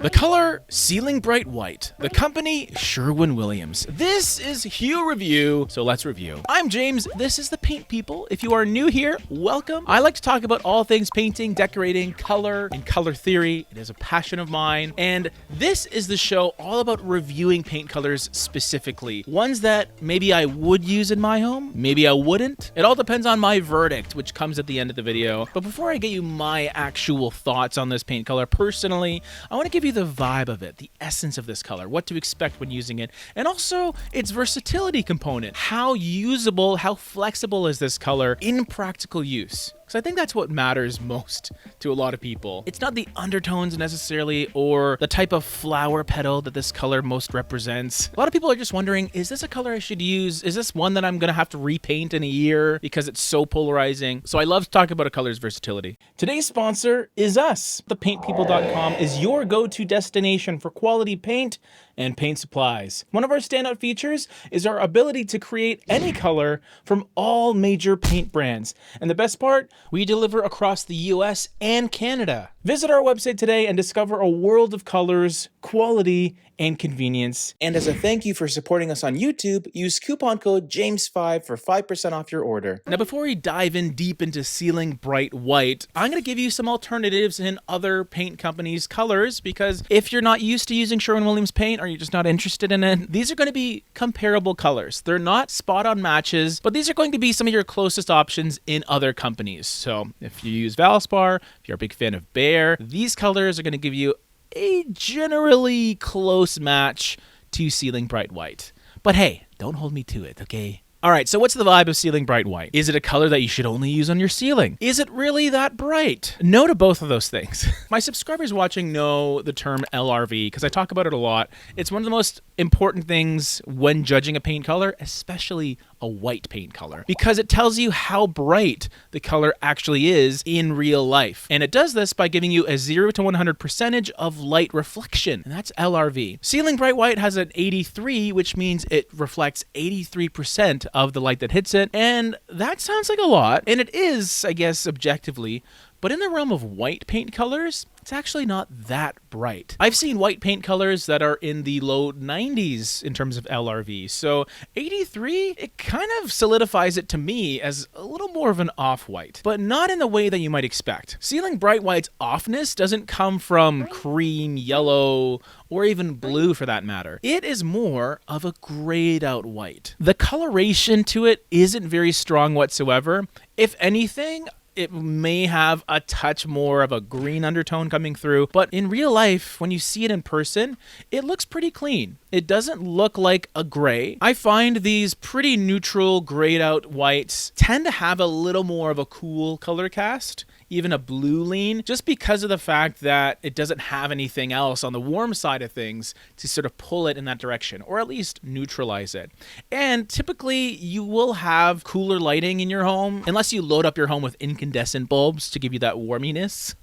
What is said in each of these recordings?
The color Ceiling Bright White. The company Sherwin-Williams. This is Hue Review, so let's review. I'm James, this is the Paint People. If you are new here, welcome. I like to talk about all things painting, decorating, color, and color theory. It is a passion of mine, and this is the show all about reviewing paint colors specifically. Ones that maybe I would use in my home, maybe I wouldn't. It all depends on my verdict, which comes at the end of the video. But before I get you my actual thoughts on this paint color personally, I want to give you the vibe of it, the essence of this color, what to expect when using it, and also its versatility component. How usable, how flexible is this color in practical use? So I think that's what matters most to a lot of people. It's not the undertones necessarily or the type of flower petal that this color most represents. A lot of people are just wondering, is this a color I should use? Is this one that I'm gonna have to repaint in a year because it's so polarizing? So I love to talk about a color's versatility. Today's sponsor is us. ThePaintPeople.com is your go-to destination for quality paint and paint supplies. One of our standout features is our ability to create any color from all major paint brands. And the best part, we deliver across the US and Canada. Visit our website today and discover a world of colors, quality, and convenience. And as a thank you for supporting us on YouTube, use coupon code JAMES5 for 5% off your order. Now, before we dive in deep into Ceiling Bright White, I'm gonna give you some alternatives in other paint companies' colors, because if you're not used to using Sherwin-Williams paint or you're just not interested in it, these are gonna be comparable colors. They're not spot-on matches, but these are going to be some of your closest options in other companies. So if you use Valspar, if you're a big fan of Behr, these colors are gonna give you a generally close match to Ceiling Bright White. But hey, don't hold me to it, okay? All right, so what's the vibe of Ceiling Bright White? Is it a color that you should only use on your ceiling? Is it really that bright? No to both of those things. My subscribers watching know the term LRV because I talk about it a lot. It's one of the most important things when judging a paint color, especially a white paint color, because it tells you how bright the color actually is in real life. And it does this by giving you a 0 to 100% of light reflection, and that's LRV. Ceiling Bright White has an 83, which means it reflects 83% of the light that hits it, and that sounds like a lot, and it is, I guess, objectively, but in the realm of white paint colors, it's actually not that bright. I've seen white paint colors that are in the low 90s in terms of LRV, so 83, it kind of solidifies it to me as a little more of an off-white, but not in the way that you might expect. Ceiling Bright White's offness doesn't come from cream, yellow, or even blue for that matter. It is more of a grayed out white. The coloration to it isn't very strong whatsoever. If anything, it may have a touch more of a green undertone coming through, but in real life, when you see it in person, it looks pretty clean. It doesn't look like a gray. I find these pretty neutral grayed out whites tend to have a little more of a cool color cast, even a blue lean, just because of the fact that it doesn't have anything else on the warm side of things to sort of pull it in that direction, or at least neutralize it. And typically you will have cooler lighting in your home, unless you load up your home with incandescent bulbs to give you that warminess.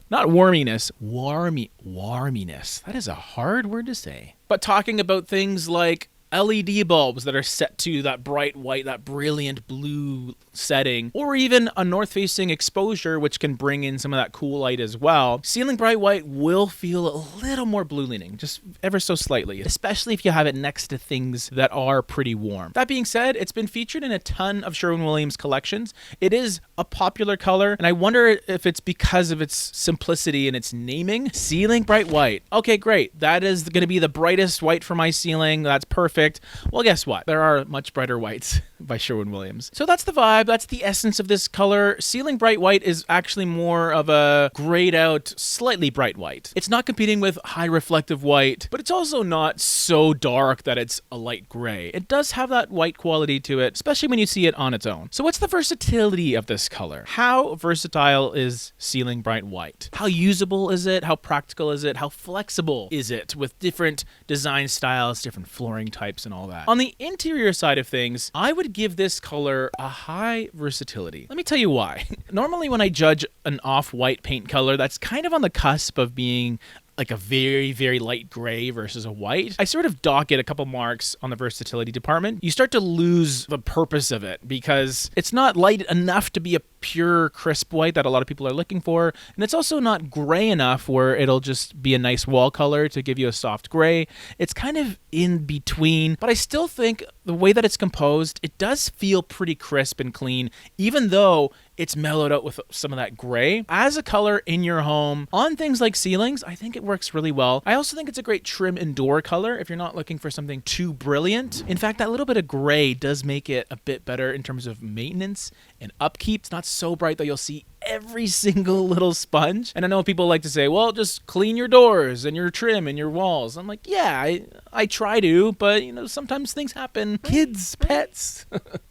Not warminess, warminess. That is a hard word to say. But talking about things like LED bulbs that are set to that bright white, that brilliant blue setting, or even a north-facing exposure, which can bring in some of that cool light as well, Ceiling Bright White will feel a little more blue-leaning, just ever so slightly, especially if you have it next to things that are pretty warm. That being said, it's been featured in a ton of Sherwin-Williams collections. It is a popular color, and I wonder if it's because of its simplicity and its naming. Ceiling Bright White. Okay, great. That is going to be the brightest white for my ceiling. That's perfect. Well, guess what? There are much brighter whites by Sherwin-Williams. So that's the vibe. That's the essence of this color. Ceiling Bright White is actually more of a grayed out, slightly bright white. It's not competing with high reflective white, but it's also not so dark that it's a light gray. It does have that white quality to it, especially when you see it on its own. So what's the versatility of this color? How versatile is Ceiling Bright White? How usable is it? How practical is it? How flexible is it with different design styles, different flooring types, and all that? On the interior side of things, I would give this color a high versatility. Let me tell you why. Normally when I judge an off-white paint color that's kind of on the cusp of being a like a very, very light gray versus a white, I sort of dock it a couple marks on the versatility department. You start to lose the purpose of it because it's not light enough to be a pure crisp white that a lot of people are looking for, and it's also not gray enough where it'll just be a nice wall color to give you a soft gray. It's kind of in between, but I still think the way that it's composed, it does feel pretty crisp and clean, even though it's mellowed out with some of that gray. As a color in your home, on things like ceilings, I think it works really well. I also think it's a great trim indoor color if you're not looking for something too brilliant. In fact, that little bit of gray does make it a bit better in terms of maintenance and upkeep. It's not so bright that you'll see every single little sponge. And I know people like to say, well, just clean your doors and your trim and your walls. I'm like, yeah, I try to, but sometimes things happen. Kids, pets.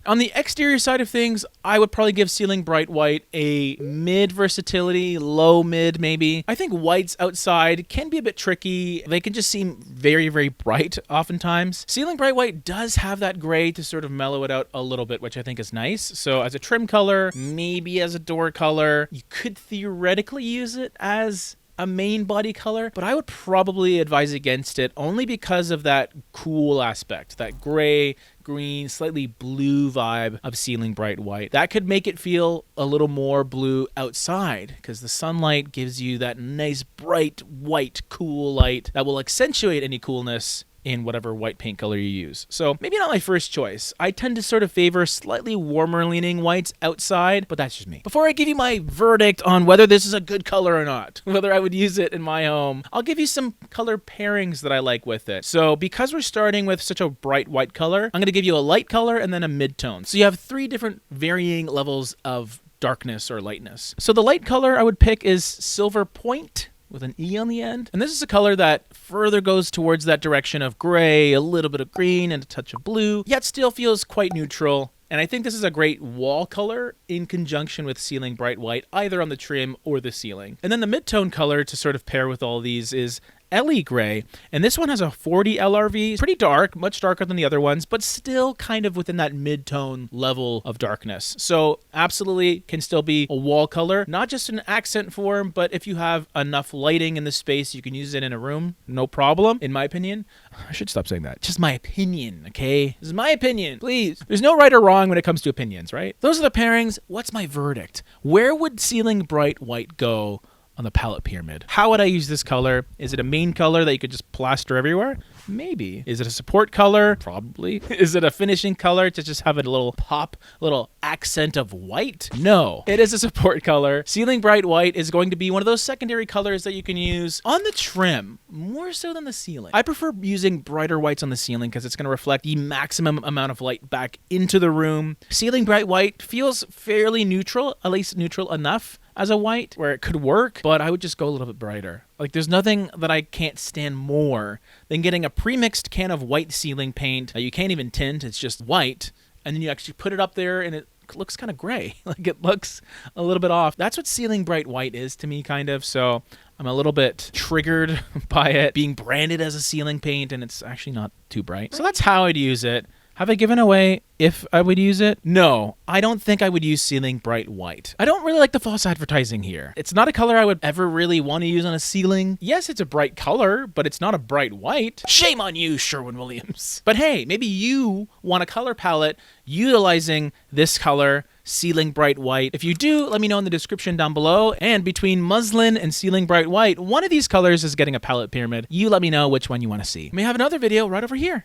On the exterior side of things, I would probably give ceiling bright white a mid versatility, low mid maybe. I think whites outside can be a bit tricky. They can just seem very, very bright oftentimes. Ceiling bright white does have that gray to sort of mellow it out a little bit, which I think is nice. So as a trim color, maybe as a door color, you could theoretically use it as a main body color, but I would probably advise against it only because of that cool aspect, that gray, green, slightly blue vibe of ceiling bright white. That could make it feel a little more blue outside because the sunlight gives you that nice bright white cool light that will accentuate any coolness in whatever white paint color you use. So maybe not my first choice. I tend to sort of favor slightly warmer leaning whites outside, but that's just me. Before I give you my verdict on whether this is a good color or not, whether I would use it in my home, I'll give you some color pairings that I like with it. So because we're starting with such a bright white color, I'm going to give you a light color and then a mid-tone. So you have 3 different varying levels of darkness or lightness. So the light color I would pick is Silver Point, with an E on the end. And this is a color that further goes towards that direction of gray, a little bit of green, and a touch of blue, yet still feels quite neutral. And I think this is a great wall color in conjunction with ceiling bright white, either on the trim or the ceiling. And then the mid-tone color to sort of pair with all these is Ellie Gray, and this one has a 40 LRV, pretty dark, much darker than the other ones, but still kind of within that mid-tone level of darkness. So absolutely can still be a wall color, not just an accent form, but if you have enough lighting in the space, you can use it in a room, no problem, in my opinion. I should stop saying that. Just my opinion, okay? This is my opinion, please. There's no right or wrong when it comes to opinions, right? Those are the pairings. What's my verdict? Where would ceiling bright white go on the palette pyramid? How would I use this color? Is it a main color that you could just plaster everywhere? Maybe. Is it a support color? Probably. Is it a finishing color to just have a little pop, little accent of white? No. It is a support color. Ceiling bright white is going to be one of those secondary colors that you can use on the trim, more so than the ceiling. I prefer using brighter whites on the ceiling because it's going to reflect the maximum amount of light back into the room. Ceiling bright white feels fairly neutral, at least neutral enough as a white where it could work, but I would just go a little bit brighter. Like, there's nothing that I can't stand more than getting a pre-mixed can of white ceiling paint that you can't even tint, it's just white, and then you actually put it up there and it looks kind of gray. Like, it looks a little bit off. That's what ceiling bright white is to me, kind of. So I'm a little bit triggered by it being branded as a ceiling paint, and it's actually not too bright. So that's how I'd use it. Have I given away if I would use it? No, I don't think I would use ceiling bright white. I don't really like the false advertising here. It's not a color I would ever really want to use on a ceiling. Yes, it's a bright color, but it's not a bright white. Shame on you, Sherwin-Williams. But hey, maybe you want a color palette utilizing this color, ceiling bright white. If you do, let me know in the description down below. And between muslin and ceiling bright white, one of these colors is getting a palette pyramid. You let me know which one you want to see. We have another video right over here.